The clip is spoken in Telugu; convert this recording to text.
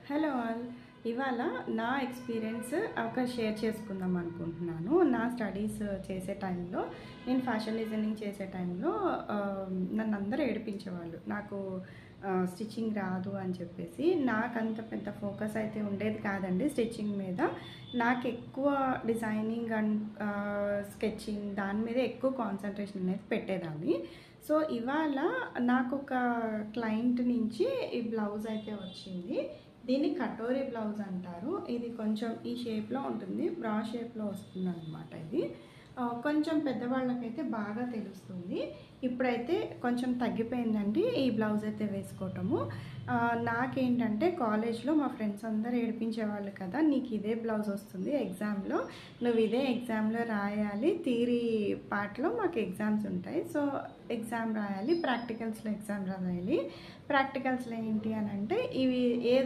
Hello all. ఇవాళ నా ఎక్స్పీరియన్స్ ఒక షేర్ చేసుకుందాం అనుకుంటున్నాను. నా స్టడీస్ చేసే టైంలో, నేను ఫ్యాషన్ డిజైనింగ్ చేసే టైంలో నన్ను అందరూ ఏడిపించేవాళ్ళు. నాకు స్టిచ్చింగ్ రాదు అని చెప్పేసి. నాకంత పెద్ద ఫోకస్ అయితే ఉండేది కాదండి స్టిచ్చింగ్ మీద. నాకు ఎక్కువ డిజైనింగ్ అండ్ స్కెచింగ్ దాని మీద ఎక్కువ కాన్సన్ట్రేషన్ అనేది పెట్టేదాన్ని. సో ఇవాళ నాకు ఒక క్లయింట్ నుంచి ఈ బ్లౌజ్ అయితే వచ్చింది. దీన్ని కటోరీ బ్లౌజ్ అంటారు. ఇది కొంచెం ఈ షేప్లో ఉంటుంది, బ్రా షేప్లో వస్తుంది అనమాట. ఇది కొంచెం పెద్దవాళ్ళకైతే బాగా తెలుస్తుంది. ఇప్పుడైతే కొంచెం తగ్గిపోయిందండి ఈ బ్లౌజ్ అయితే వేసుకోవటము. నాకేంటంటే కాలేజ్లో మా ఫ్రెండ్స్ అందరూ ఏడిపించేవాళ్ళు కదా, నీకు ఇదే బ్లౌజ్ వస్తుంది ఎగ్జామ్లో, నువ్వు ఇదే ఎగ్జామ్లో రాయాలి, థియరీ పార్ట్లో మాకు ఎగ్జామ్స్ ఉంటాయి, సో ఎగ్జామ్ రాయాలి, ప్రాక్టికల్స్లో ఎగ్జామ్ రాయాలి. ప్రాక్టికల్స్లో ఏంటి అని అంటే ఇవి ఏదో